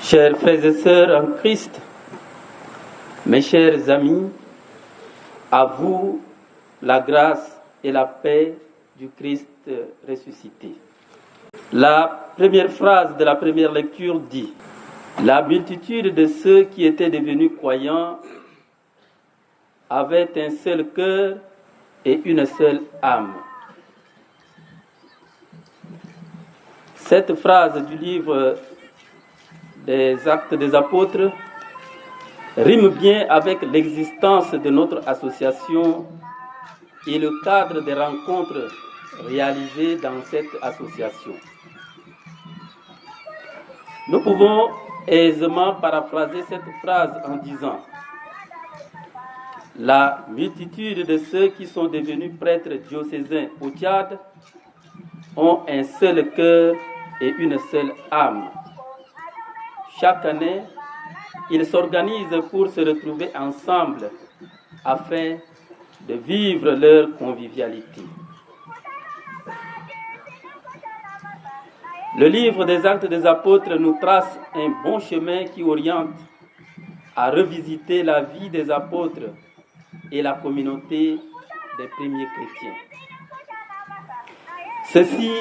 Chers frères et sœurs en Christ, mes chers amis, à vous la grâce et la paix du Christ ressuscité. La première phrase de la première lecture dit: la multitude de ceux qui étaient devenus croyants avait un seul cœur et une seule âme. Cette phrase du livre des Actes des Apôtres rime bien avec l'existence de notre association et le cadre des rencontres réalisées dans cette association. Nous pouvons aisément paraphraser cette phrase en disant: la multitude de ceux qui sont devenus prêtres diocésains au Tchad ont un seul cœur et une seule âme. Chaque année, ils s'organisent pour se retrouver ensemble afin de vivre leur convivialité. Le livre des Actes des Apôtres nous trace un bon chemin qui oriente à revisiter la vie des apôtres et la communauté des premiers chrétiens. Ceci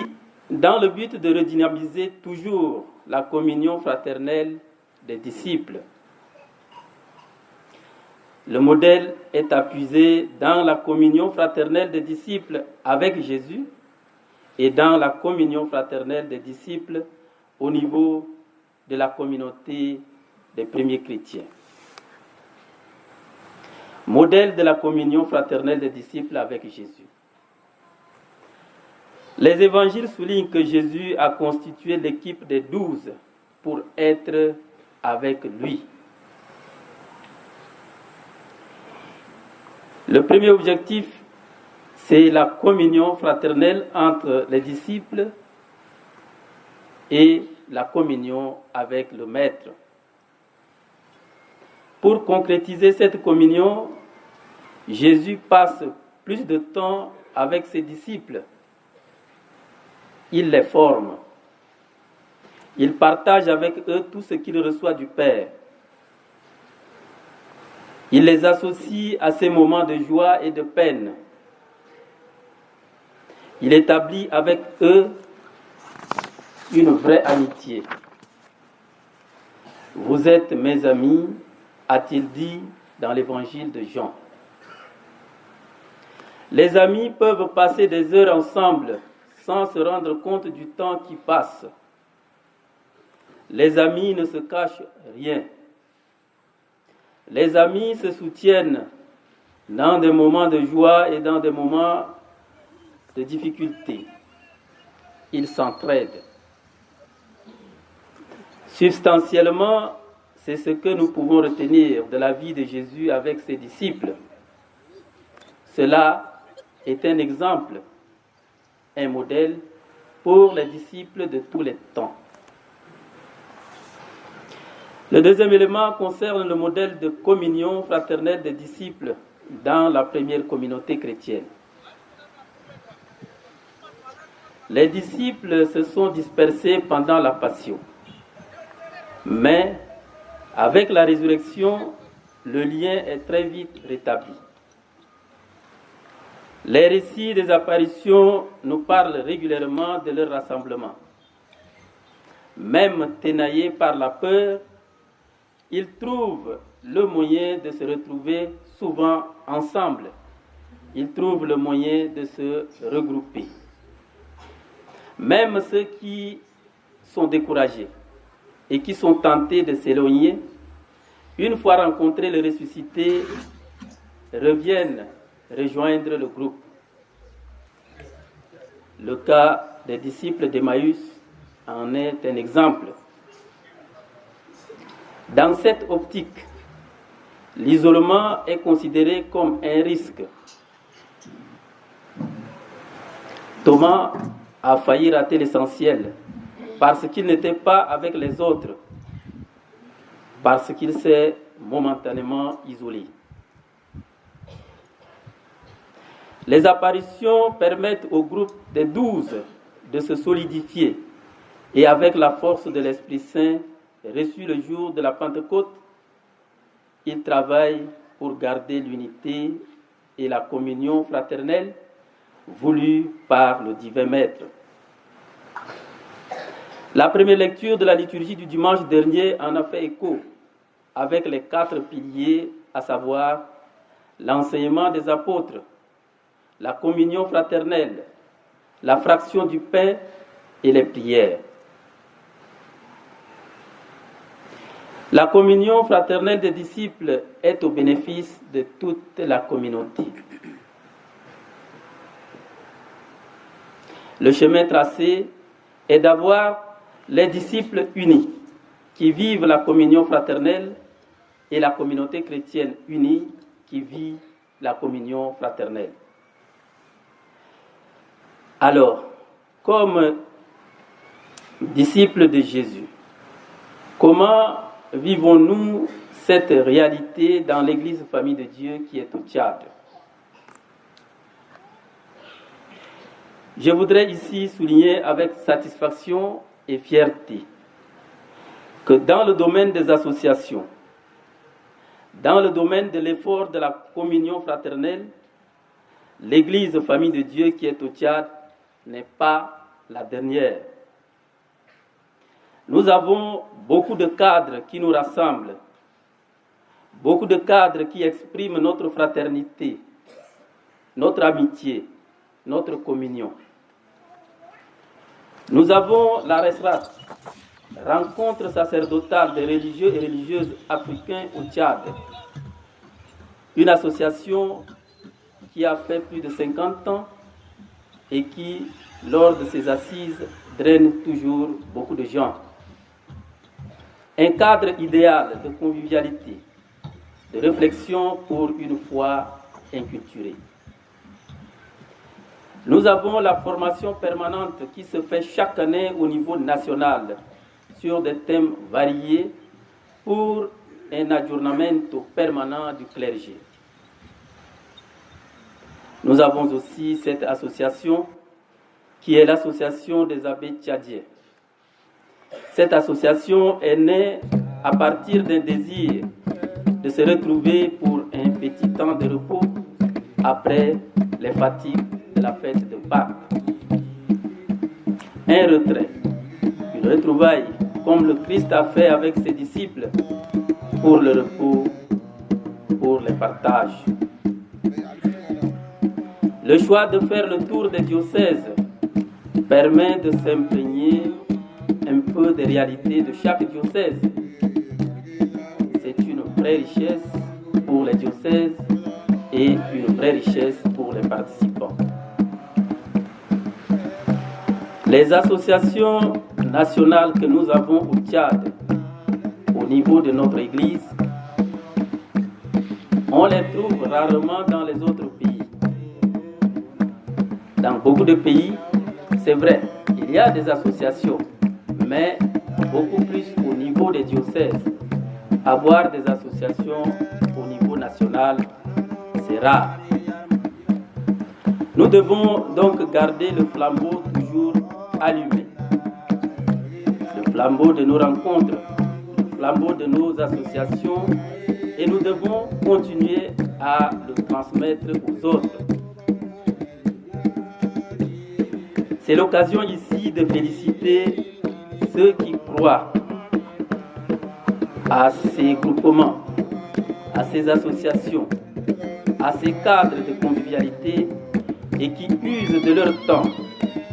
dans le but de redynamiser toujours la communion fraternelle des disciples. Le modèle est appuyé dans la communion fraternelle des disciples avec Jésus et dans la communion fraternelle des disciples au niveau de la communauté des premiers chrétiens. Modèle de la communion fraternelle des disciples avec Jésus. Les évangiles soulignent que Jésus a constitué l'équipe des 12 pour être avec lui. Le premier objectif, c'est la communion fraternelle entre les disciples et la communion avec le Maître. Pour concrétiser cette communion, Jésus passe plus de temps avec ses disciples. Il les forme. Il partage avec eux tout ce qu'il reçoit du Père. Il les associe à ces moments de joie et de peine. Il établit avec eux une vraie amitié. Vous êtes mes amis, a-t-il dit dans l'évangile de Jean. Les amis peuvent passer des heures ensemble sans se rendre compte du temps qui passe. Les amis ne se cachent rien. Les amis se soutiennent dans des moments de joie et dans des moments de difficulté. Ils s'entraident. Substantiellement, c'est ce que nous pouvons retenir de la vie de Jésus avec ses disciples. Cela est un exemple, un modèle pour les disciples de tous les temps. Le deuxième élément concerne le modèle de communion fraternelle des disciples dans la première communauté chrétienne. Les disciples se sont dispersés pendant la Passion, mais avec la résurrection, le lien est très vite rétabli. Les récits des apparitions nous parlent régulièrement de leur rassemblement. Même ténaillés par la peur, ils trouvent le moyen de se retrouver souvent ensemble. Ils trouvent le moyen de se regrouper. Même ceux qui sont découragés et qui sont tentés de s'éloigner, une fois rencontrés le ressuscité, reviennent rejoindre le groupe. Le cas des disciples d'Emmaüs en est un exemple. Dans cette optique, l'isolement est considéré comme un risque. Thomas a failli rater l'essentiel parce qu'il n'était pas avec les autres, parce qu'il s'est momentanément isolé. Les apparitions permettent au groupe des 12 de se solidifier et avec la force de l'Esprit Saint reçu le jour de la Pentecôte, ils travaillent pour garder l'unité et la communion fraternelle voulue par le divin Maître. La première lecture de la liturgie du dimanche dernier en a fait écho avec les 4 piliers, à savoir l'enseignement des apôtres, la communion fraternelle, la fraction du pain et les prières. La communion fraternelle des disciples est au bénéfice de toute la communauté. Le chemin tracé est d'avoir les disciples unis qui vivent la communion fraternelle et la communauté chrétienne unie qui vit la communion fraternelle. Alors, comme disciples de Jésus, comment vivons-nous cette réalité dans l'Église Famille de Dieu qui est au Tchad? Je voudrais ici souligner avec satisfaction et fierté que dans le domaine des associations, dans le domaine de l'effort de la communion fraternelle, l'Église Famille de Dieu qui est au Tchad n'est pas la dernière. Nous avons beaucoup de cadres qui nous rassemblent, beaucoup de cadres qui expriment notre fraternité, notre amitié, notre communion. Nous avons la RESRAT, rencontre sacerdotale des religieux et religieuses africains au Tchad, une association qui a fait plus de 50 ans et qui, lors de ses assises, draine toujours beaucoup de gens. Un cadre idéal de convivialité, de réflexion pour une foi inculturée. Nous avons la formation permanente qui se fait chaque année au niveau national sur des thèmes variés pour un aggiornamento permanent du clergé. Nous avons aussi cette association qui est l'association des abbés tchadiens. Cette association est née à partir d'un désir de se retrouver pour un petit temps de repos après les fatigues de la fête de Pâques. Un retrait, une retrouvaille, comme le Christ a fait avec ses disciples, pour le repos, pour les partages. Le choix de faire le tour des diocèses permet de s'imprégner un peu des réalités de chaque diocèse. C'est une vraie richesse pour les diocèses et une vraie richesse pour les participants. Les associations nationales que nous avons au Tchad, au niveau de notre Église, on les trouve rarement dans les autres pays. Dans beaucoup de pays, c'est vrai, il y a des associations, mais beaucoup plus au niveau des diocèses. Avoir des associations au niveau national, c'est rare. Nous devons donc garder le flambeau toujours allumé. Le flambeau de nos rencontres, le flambeau de nos associations, et nous devons continuer à le transmettre aux autres. C'est l'occasion ici de féliciter ceux qui croient à ces groupements, à ces associations, à ces cadres de convivialité et qui usent de leur temps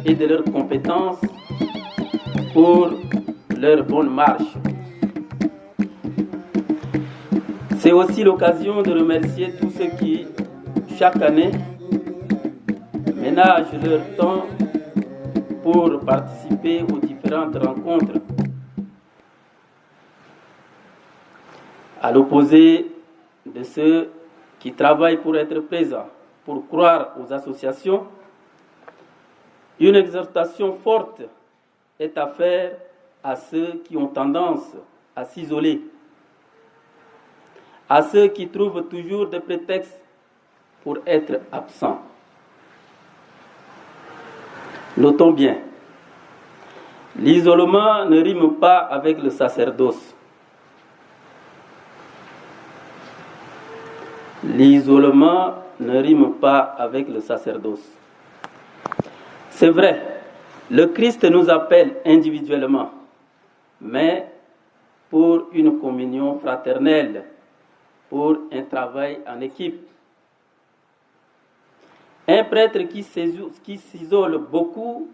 et de leurs compétences pour leur bonne marche. C'est aussi l'occasion de remercier tous ceux qui, chaque année, ménagent leur temps pour participer aux différentes rencontres. À l'opposé de ceux qui travaillent pour être présents, pour croire aux associations, une exhortation forte est à faire à ceux qui ont tendance à s'isoler, à ceux qui trouvent toujours des prétextes pour être absents. Notons bien, L'isolement ne rime pas avec le sacerdoce. L'isolement ne rime pas avec le sacerdoce. C'est vrai, le Christ nous appelle individuellement, mais pour une communion fraternelle, pour un travail en équipe. Un prêtre qui s'isole beaucoup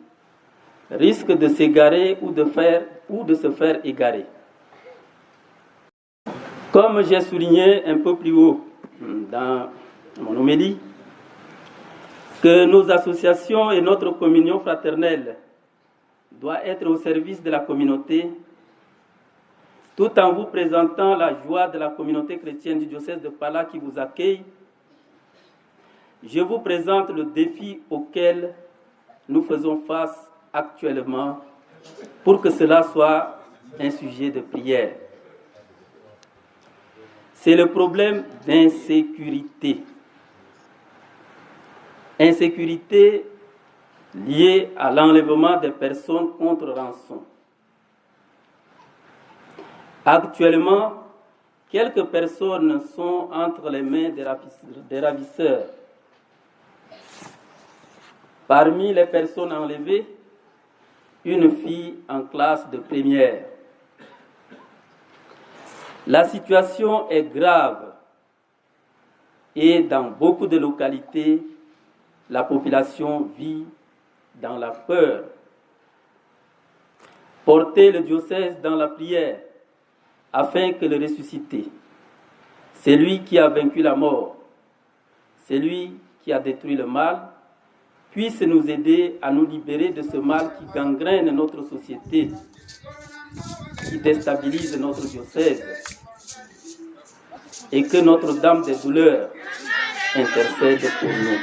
risque de s'égarer ou de se faire égarer. Comme j'ai souligné un peu plus haut dans mon homélie, que nos associations et notre communion fraternelle doivent être au service de la communauté, tout en vous présentant la joie de la communauté chrétienne du diocèse de Pala qui vous accueille, je vous présente le défi auquel nous faisons face actuellement pour que cela soit un sujet de prière. C'est le problème d'insécurité. Insécurité liée à l'enlèvement des personnes contre rançon. Actuellement, quelques personnes sont entre les mains des ravisseurs. Parmi les personnes enlevées, une fille en classe de première. La situation est grave et dans beaucoup de localités, la population vit dans la peur. Portez le diocèse dans la prière afin que le ressuscité, celui qui a vaincu la mort, celui qui a détruit le mal, puisse nous aider à nous libérer de ce mal qui gangrène notre société, qui déstabilise notre diocèse, et que Notre-Dame des douleurs intercède pour nous.